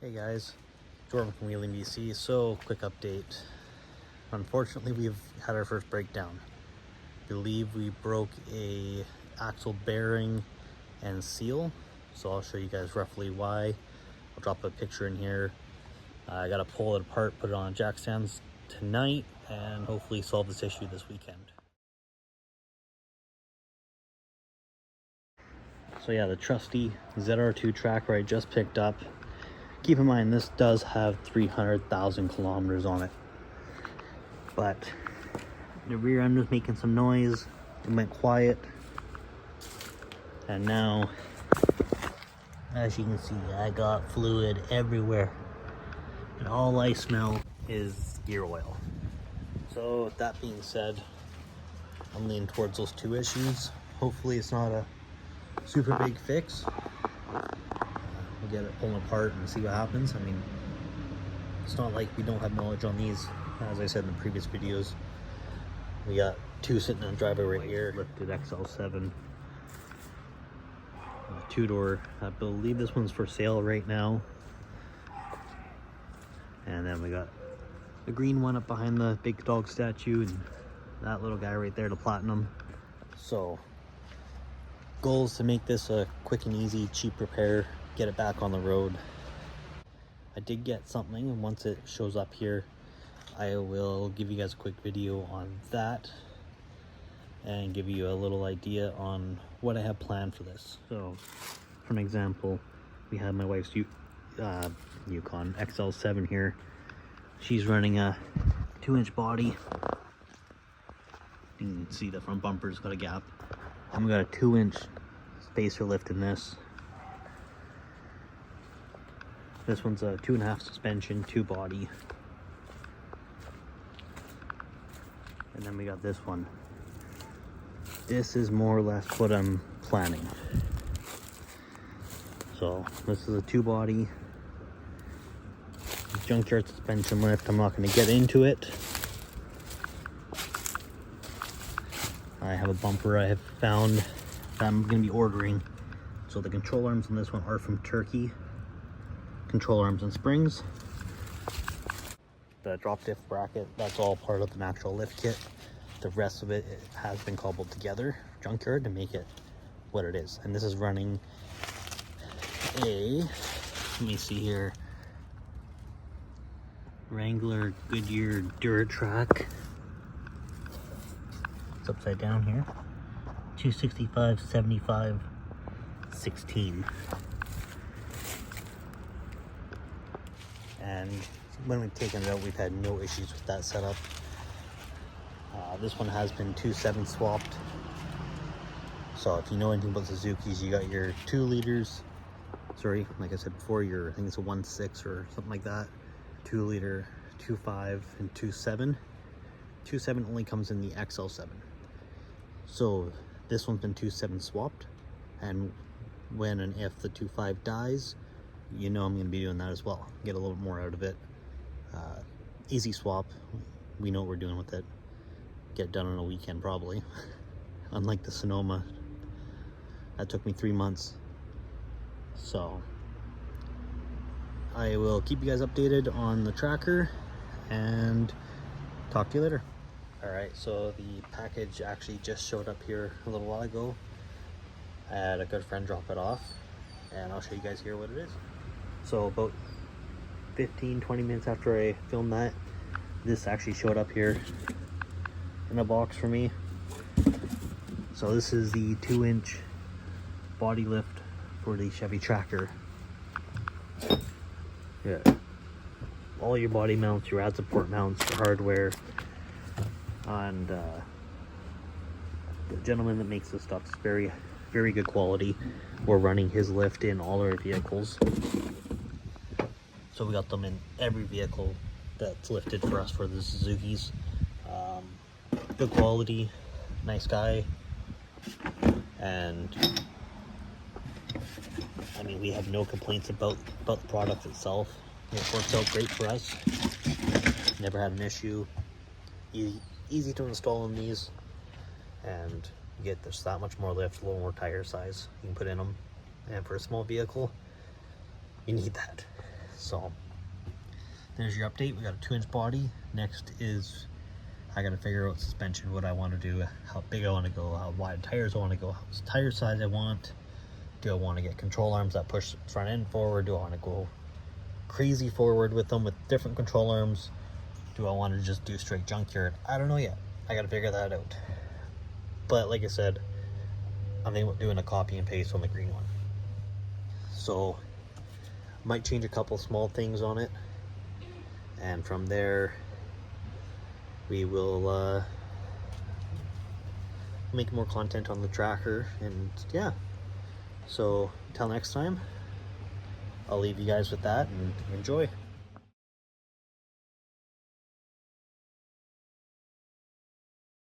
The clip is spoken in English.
Hey guys, Jordan from Wheeling, BC. So, quick update. Unfortunately, we've had our first breakdown. I believe we broke a axle bearing and seal. So I'll show you guys roughly why. I'll drop a picture in here. I gotta pull it apart, put it on jack stands tonight, and hopefully solve this issue this weekend. So yeah, the trusty ZR2 tracker I just picked up. Keep in mind, this does have 300,000 kilometers on it. But the rear end was making some noise. It went quiet. And now, as you can see, I got fluid everywhere. And all I smell is gear oil. So with that being said, I'm leaning towards those two issues. Hopefully it's not a super big fix. We'll get it pulled apart and see what happens. I mean, it's not like we don't have knowledge on these. As I said in the previous videos, we got two sitting in the driveway right here. Lifted XL7 two-door. I believe this one's for sale right now. And then we got the green one up behind the big dog statue, and that little guy right there, the platinum. So goal is to make this a quick and easy, cheap repair, get it back on the road. I did get something, and once it shows up here, I will give you guys a quick video on that and give you a little idea on what I have planned for this. So, for an example, we have my wife's Yukon XL7 here. She's running a 2-inch body. You can see the front bumper's got a gap. And we got a 2-inch spacer lift in this. This one's a 2.5 suspension, 2 body. And then we got this one. This is more or less what I'm planning. So this is a 2 body junkyard suspension lift. I'm not going to get into it. I have a bumper I have found that I'm going to be ordering. So the control arms on this one are from Turkey. Control arms and springs. The drop diff bracket, that's all part of the actual lift kit. The rest of it has been cobbled together, junkyard, to make it what it is. And this is running a, let me see here, Wrangler Goodyear Duratrack. It's upside down here. 265, 75, 16. And when we've taken it out, we've had no issues with that setup. This one has been 2.7 swapped. So if you know anything about Suzuki's, you got your 2 liters. Sorry, like I said before, I think it's a 1.6 or something like that. 2 liter, 2.5, and 2.7. 2.7 only comes in the XL7. So this one's been 2.7 swapped. And when and if the 2.5 dies, you know I'm going to be doing that as well. Get a little more out of it. Easy swap. We know what we're doing with it. Get done in a weekend probably. Unlike the Sonoma, that took me 3 months. So I will keep you guys updated on the tracker and talk to you later. Alright, so the package actually just showed up here a little while ago. I had a good friend drop it off, and I'll show you guys here what it is. So about 15-20 minutes after I filmed that, this actually showed up here in a box for me. So this is the 2-inch body lift for the Chevy Tracker. Yeah, all your body mounts, your ad support mounts, the hardware, and the gentleman that makes this stuff is very good quality. We're running his lift in all our vehicles. So we got them in every vehicle that's lifted for us for the Suzuki's. Good quality, nice guy, and I mean, we have no complaints about the product itself. It works out great for us. Never had an issue. Easy to install in these, and you get just that much more lift, a little more tire size you can put in them. And for a small vehicle, you need that. So there's your update. We got a 2-inch body. Next is I gotta figure out suspension, what I want to do, how big I want to go, how wide tires I want to go, how much tire size I want. Do I want to get control arms that push front end forward? Do I want to go crazy forward with them with different control arms? Do I want to just do straight junkyard? I don't know yet. I gotta figure that out. But like I said, I'm thinking about doing a copy and paste on the green one. So might change a couple small things on it, and from there we will make more content on the tracker. And yeah, so until next time, I'll leave you guys with that and enjoy.